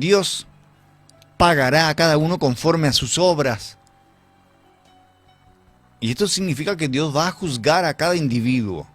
Dios pagará a cada uno conforme a sus obras. Y esto significa que Dios va a juzgar a cada individuo,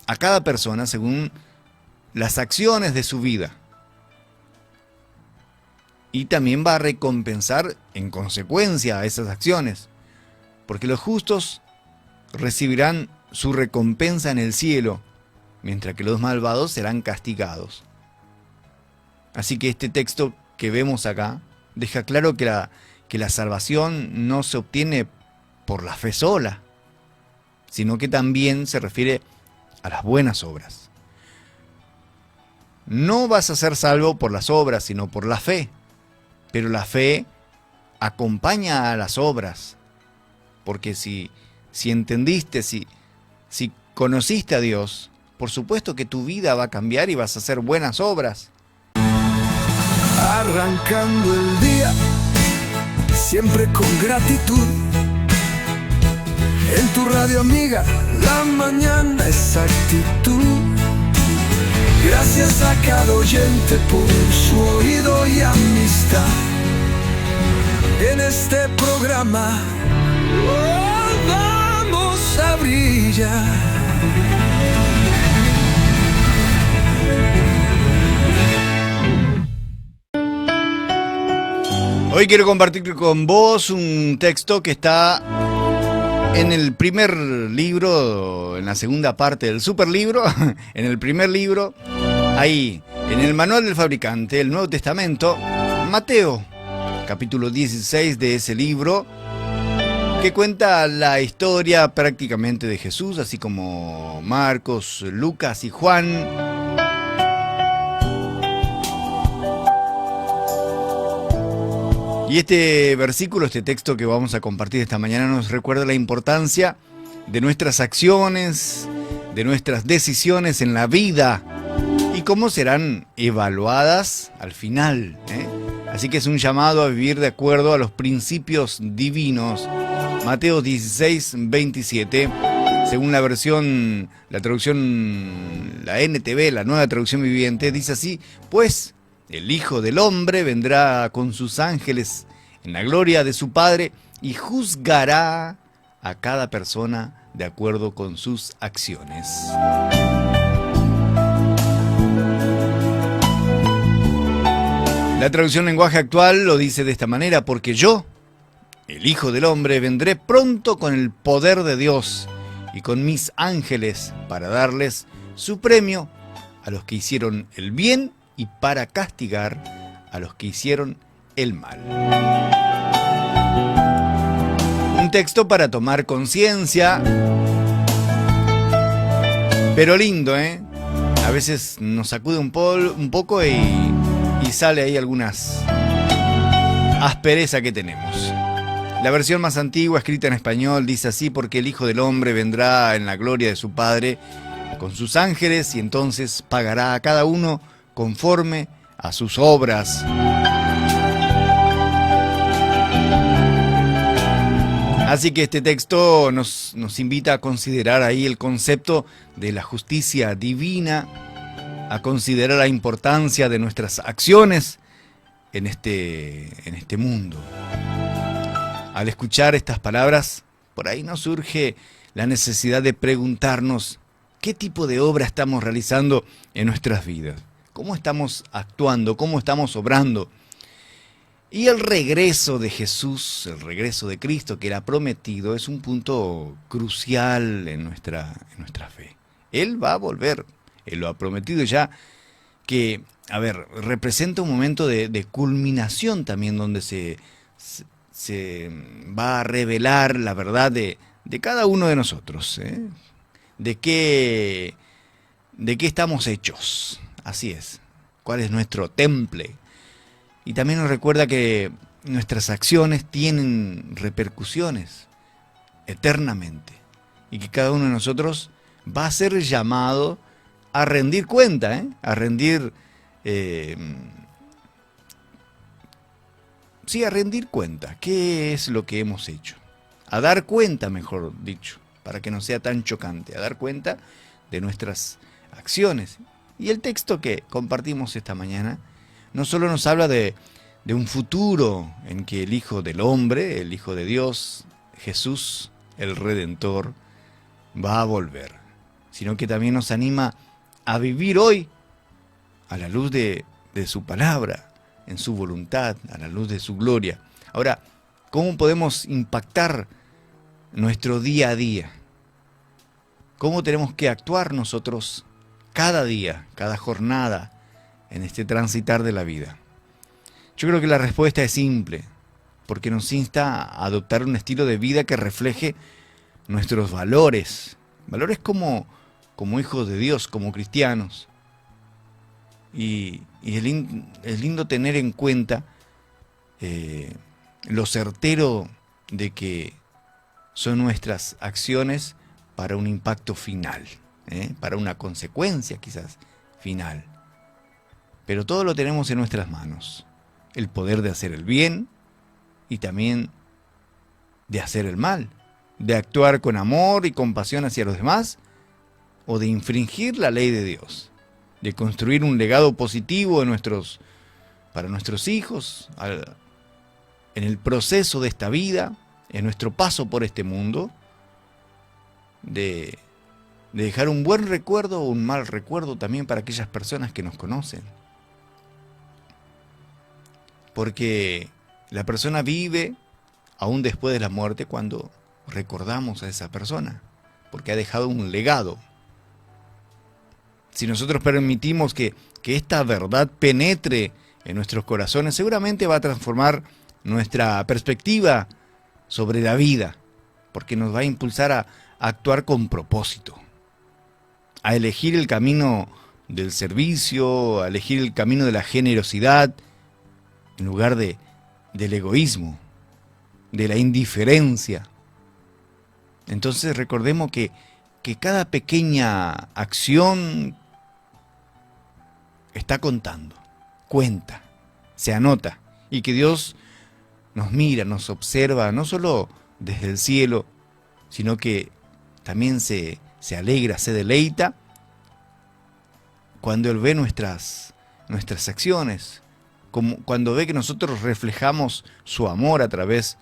a cada persona según las acciones de su vida. Y también va a recompensar en consecuencia a esas acciones, porque los justos recibirán su recompensa en el cielo, mientras que los malvados serán castigados. Así que este texto que vemos acá deja claro que la salvación no se obtiene por la fe sola, sino que también se refiere a las buenas obras. No vas a ser salvo por las obras, sino por la fe, pero la fe acompaña a las obras, porque si entendiste, si conociste a Dios, por supuesto que tu vida va a cambiar y vas a hacer buenas obras. Arrancando el día, siempre con gratitud. En tu radio amiga, la mañana es actitud. Gracias a cada oyente por su oído y amistad. En este programa, vamos a brillar. Hoy quiero compartir con vos un texto que está en el primer libro, en la segunda parte del superlibro, en el primer libro, ahí, en el manual del fabricante, el Nuevo Testamento, Mateo, capítulo 16 de ese libro, que cuenta la historia prácticamente de Jesús, así como Marcos, Lucas y Juan. Y este versículo, este texto que vamos a compartir esta mañana nos recuerda la importancia de nuestras acciones, de nuestras decisiones en la vida y cómo serán evaluadas al final, ¿eh? Así que es un llamado a vivir de acuerdo a los principios divinos. Mateo 16, 27, según la traducción, la NTV, la Nueva Traducción Viviente, dice así: pues el Hijo del Hombre vendrá con sus ángeles en la gloria de su Padre y juzgará a cada persona de acuerdo con sus acciones. La traducción lenguaje actual lo dice de esta manera: porque yo, el Hijo del Hombre, vendré pronto con el poder de Dios y con mis ángeles para darles su premio a los que hicieron el bien y para castigar a los que hicieron el mal. Un texto para tomar conciencia, pero lindo, ¿eh? A veces nos sacude un poco y sale ahí algunas asperezas que tenemos. La versión más antigua, escrita en español, dice así: porque el Hijo del Hombre vendrá en la gloria de su Padre con sus ángeles y entonces pagará a cada uno conforme a sus obras. Así que este texto nos invita a considerar ahí el concepto de la justicia divina, a considerar la importancia de nuestras acciones en este mundo. Al escuchar estas palabras, por ahí nos surge la necesidad de preguntarnos qué tipo de obra estamos realizando en nuestras vidas. ¿Cómo estamos actuando? ¿Cómo estamos obrando? Y el regreso de Jesús, el regreso de Cristo que era prometido, es un punto crucial en nuestra fe. Él va a volver, Él lo ha prometido ya, que, representa un momento de culminación también, donde se va a revelar la verdad de cada uno de nosotros, ¿eh? De qué estamos hechos. Así es. ¿Cuál es nuestro temple? Y también nos recuerda que nuestras acciones tienen repercusiones eternamente. Y que cada uno de nosotros va a ser llamado a rendir cuenta, ¿eh? A rendir cuenta. ¿Qué es lo que hemos hecho? A dar cuenta, mejor dicho, para que no sea tan chocante. A dar cuenta de nuestras acciones. Y el texto que compartimos esta mañana no solo nos habla de un futuro en que el Hijo del Hombre, el Hijo de Dios, Jesús, el Redentor, va a volver, sino que también nos anima a vivir hoy a la luz de su palabra, en su voluntad, a la luz de su gloria. Ahora, ¿cómo podemos impactar nuestro día a día? ¿Cómo tenemos que actuar nosotros cada día, cada jornada, en este transitar de la vida? Yo creo que la respuesta es simple, porque nos insta a adoptar un estilo de vida que refleje nuestros valores, valores como hijos de Dios, como cristianos. Y es lindo tener en cuenta lo certero de que son nuestras acciones para un impacto final, para una consecuencia quizás final. Pero todo lo tenemos en nuestras manos. El poder de hacer el bien y también de hacer el mal, de actuar con amor y compasión hacia los demás o de infringir la ley de Dios, de construir un legado positivo para nuestros hijos, en el proceso de esta vida, en nuestro paso por este mundo, de dejar un buen recuerdo o un mal recuerdo también para aquellas personas que nos conocen. Porque la persona vive aún después de la muerte cuando recordamos a esa persona, porque ha dejado un legado. Si nosotros permitimos que esta verdad penetre en nuestros corazones, seguramente va a transformar nuestra perspectiva sobre la vida, porque nos va a impulsar a actuar con propósito, a elegir el camino del servicio, a elegir el camino de la generosidad, en lugar del egoísmo, de la indiferencia. Entonces recordemos que cada pequeña acción está contando, cuenta, se anota, y que Dios nos mira, nos observa, no solo desde el cielo, sino que también se alegra, se deleita cuando Él ve nuestras acciones, como cuando ve que nosotros reflejamos su amor a través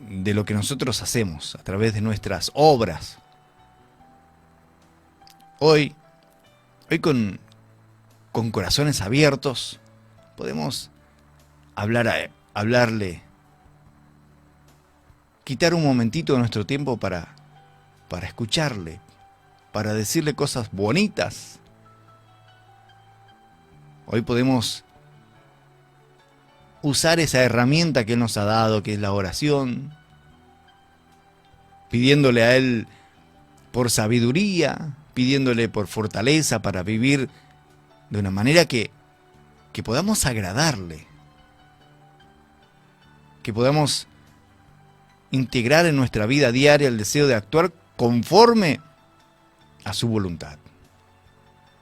de lo que nosotros hacemos, a través de nuestras obras. Hoy con corazones abiertos, podemos hablarle, quitar un momentito de nuestro tiempo para escucharle, para decirle cosas bonitas. Hoy podemos usar esa herramienta que Él nos ha dado, que es la oración, pidiéndole a Él por sabiduría, pidiéndole por fortaleza para vivir de una manera que podamos agradarle, que podamos integrar en nuestra vida diaria el deseo de actuar conforme a su voluntad.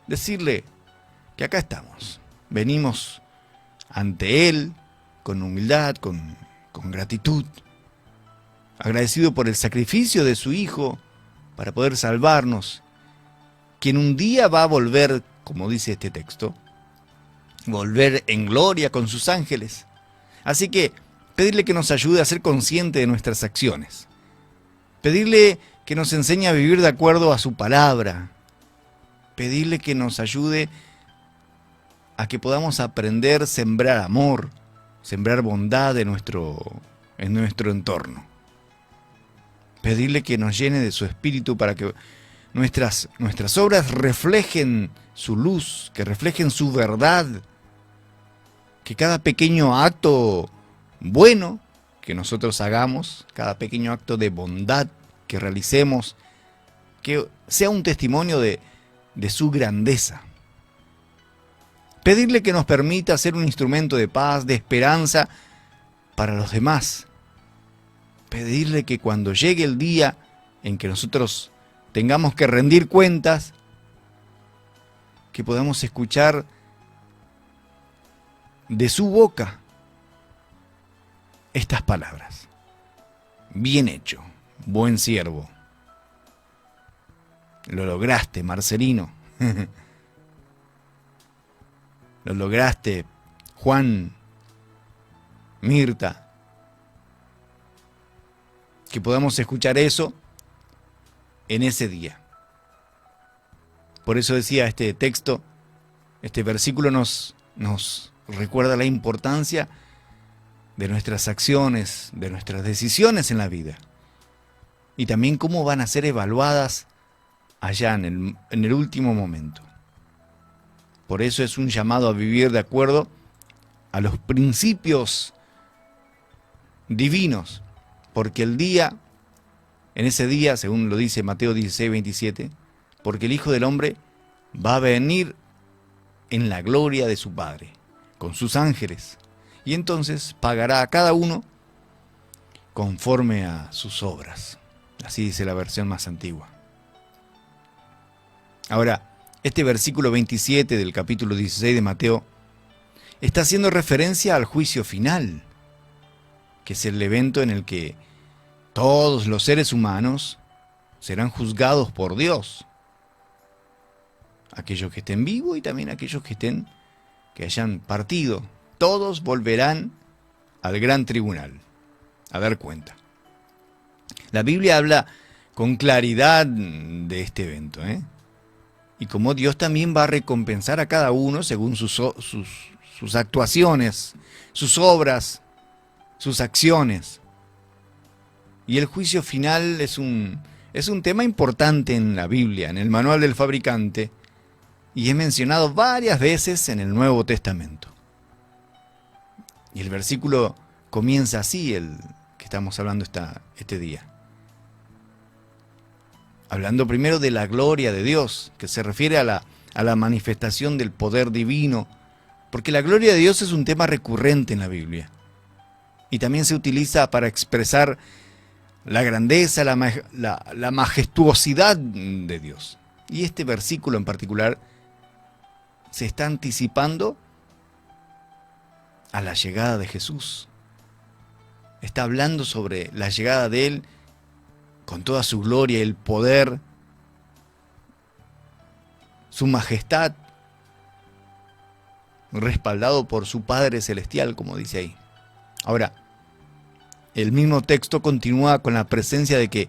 Decirle que acá estamos, venimos ante Él con humildad, con gratitud, agradecido por el sacrificio de su Hijo para poder salvarnos, quien un día va a volver, como dice este texto, volver en gloria con sus ángeles. Así que pedirle que nos ayude a ser consciente de nuestras acciones, pedirle que nos enseñe a vivir de acuerdo a su palabra, pedirle que nos ayude a que podamos aprender a sembrar amor, sembrar bondad en nuestro entorno. Pedirle que nos llene de su espíritu para que nuestras obras reflejen su luz, que reflejen su verdad, que cada pequeño acto bueno que nosotros hagamos, cada pequeño acto de bondad que realicemos, que sea un testimonio de su grandeza. Pedirle que nos permita ser un instrumento de paz, de esperanza para los demás. Pedirle que cuando llegue el día en que nosotros tengamos que rendir cuentas, que podamos escuchar de su boca estas palabras: bien hecho, buen siervo. Lo lograste, Marcelino. Lo lograste, Juan, Mirta. Que podamos escuchar eso en ese día. Por eso decía este texto, este versículo nos recuerda la importancia de nuestras acciones, de nuestras decisiones en la vida. Y también cómo van a ser evaluadas allá en el último momento. Por eso es un llamado a vivir de acuerdo a los principios divinos. Porque el día, en ese día, según lo dice Mateo 16, 27, porque el Hijo del Hombre va a venir en la gloria de su Padre, con sus ángeles, y entonces pagará a cada uno conforme a sus obras. Así dice la versión más antigua. Ahora, este versículo 27 del capítulo 16 de Mateo está haciendo referencia al juicio final, que es el evento en el que todos los seres humanos serán juzgados por Dios. Aquellos que estén vivos y también aquellos que hayan partido. Todos volverán al gran tribunal a dar cuenta. La Biblia habla con claridad de este evento, y como Dios también va a recompensar a cada uno según sus actuaciones, sus obras, sus acciones. Y el juicio final es un tema importante en la Biblia, en el manual del fabricante, y es mencionado varias veces en el Nuevo Testamento. Y el versículo comienza así, el que estamos hablando este día. Hablando primero de la gloria de Dios, que se refiere a la manifestación del poder divino, porque la gloria de Dios es un tema recurrente en la Biblia. Y también se utiliza para expresar la grandeza, la majestuosidad de Dios. Y este versículo en particular se está anticipando a la llegada de Jesús. Está hablando sobre la llegada de Él con toda su gloria y el poder, su majestad, respaldado por su Padre Celestial, como dice ahí. Ahora, el mismo texto continúa con la presencia de que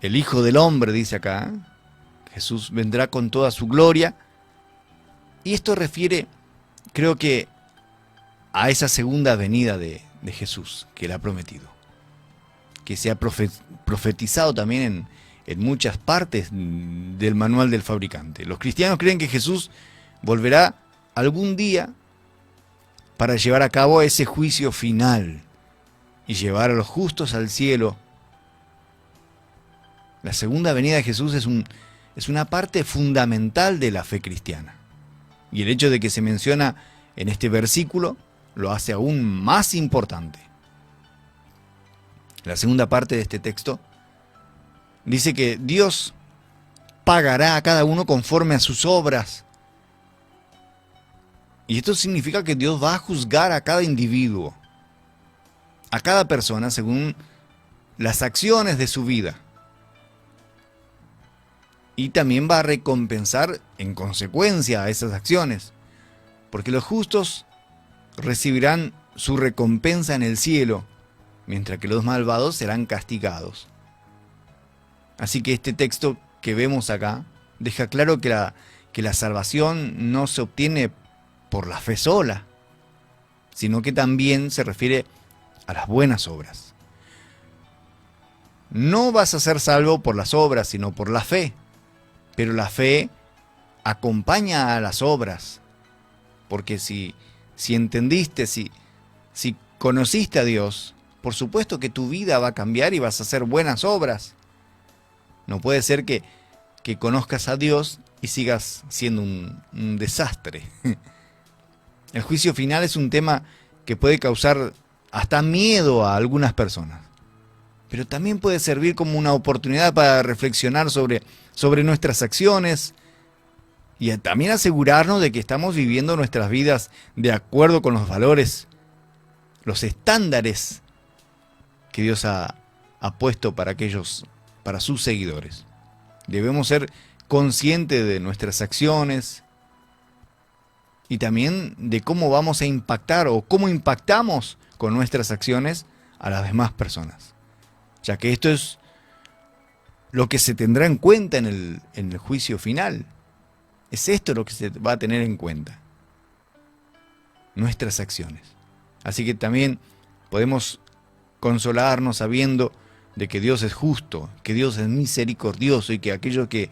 el Hijo del Hombre, dice acá, Jesús vendrá con toda su gloria. Y esto refiere, creo que, a esa segunda venida de Jesús que Él ha prometido, que se ha profetizado también en muchas partes del manual del fabricante. Los cristianos creen que Jesús volverá algún día para llevar a cabo ese juicio final y llevar a los justos al cielo. La segunda venida de Jesús es una parte fundamental de la fe cristiana. Y el hecho de que se menciona en este versículo lo hace aún más importante. La segunda parte de este texto dice que Dios pagará a cada uno conforme a sus obras. Y esto significa que Dios va a juzgar a cada individuo, a cada persona según las acciones de su vida. Y también va a recompensar en consecuencia a esas acciones, porque los justos recibirán su recompensa en el cielo, mientras que los malvados serán castigados. Así que este texto que vemos acá deja claro que la salvación no se obtiene por la fe sola, sino que también se refiere a las buenas obras. No vas a ser salvo por las obras, sino por la fe. Pero la fe acompaña a las obras, porque si entendiste, si conociste a Dios, por supuesto que tu vida va a cambiar y vas a hacer buenas obras. No puede ser que conozcas a Dios y sigas siendo un desastre. El juicio final es un tema que puede causar hasta miedo a algunas personas, pero también puede servir como una oportunidad para reflexionar sobre nuestras acciones y también asegurarnos de que estamos viviendo nuestras vidas de acuerdo con los valores, los estándares que Dios ha puesto para sus seguidores. Debemos ser conscientes de nuestras acciones y también de cómo vamos a impactar o cómo impactamos con nuestras acciones a las demás personas. Ya que esto es lo que se tendrá en cuenta en el juicio final. Es esto lo que se va a tener en cuenta. Nuestras acciones. Así que también podemos consolarnos sabiendo de que Dios es justo, que Dios es misericordioso y que aquellos que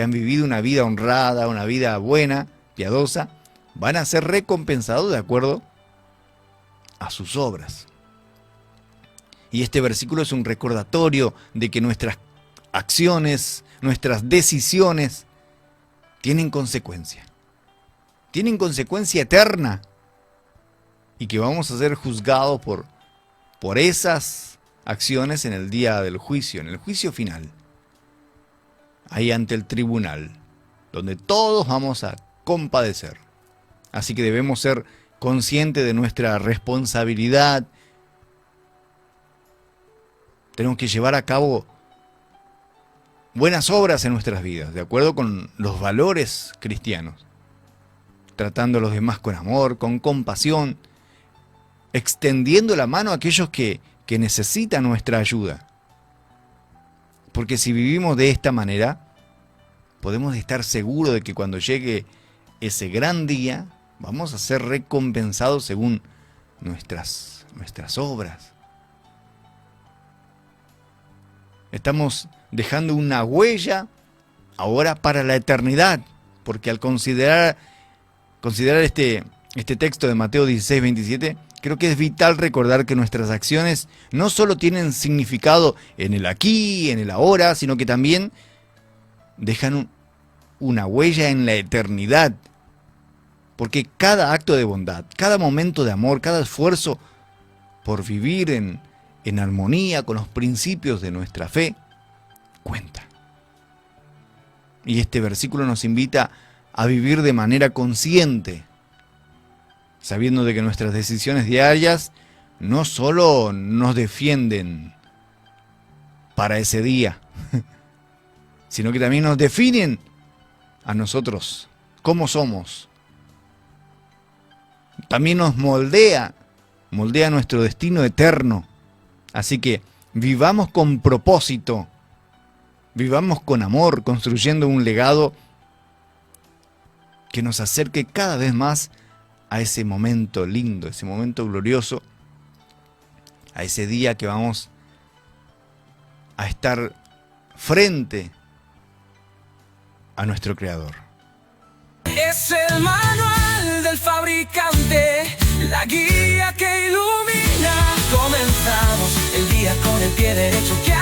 han vivido una vida honrada, una vida buena, piadosa, van a ser recompensados de acuerdo a sus obras. Y este versículo es un recordatorio de que nuestras acciones, nuestras decisiones tienen consecuencia eterna, y que vamos a ser juzgados por esas acciones en el día del juicio, en el juicio final, ahí ante el tribunal, donde todos vamos a compadecer. Así que debemos ser conscientes de nuestra responsabilidad. Tenemos que llevar a cabo buenas obras en nuestras vidas, de acuerdo con los valores cristianos, tratando a los demás con amor, con compasión, extendiendo la mano a aquellos que necesitan nuestra ayuda. Porque si vivimos de esta manera, podemos estar seguros de que cuando llegue ese gran día, vamos a ser recompensados según nuestras obras. Estamos dejando una huella ahora para la eternidad, porque al considerar este texto de Mateo 16, 27, creo que es vital recordar que nuestras acciones no solo tienen significado en el aquí, en el ahora, sino que también dejan una huella en la eternidad. Porque cada acto de bondad, cada momento de amor, cada esfuerzo por vivir en armonía con los principios de nuestra fe, cuenta. Y este versículo nos invita a vivir de manera consciente, sabiendo de que nuestras decisiones diarias no solo nos defienden para ese día, sino que también nos definen a nosotros, cómo somos. También nos moldea nuestro destino eterno. Así que vivamos con propósito, vivamos con amor, construyendo un legado que nos acerque cada vez más a ese momento lindo, ese momento glorioso, a ese día que vamos a estar frente a nuestro Creador. Es el manual del fabricante, la guía que ilumina. Comenzamos el día con el pie derecho que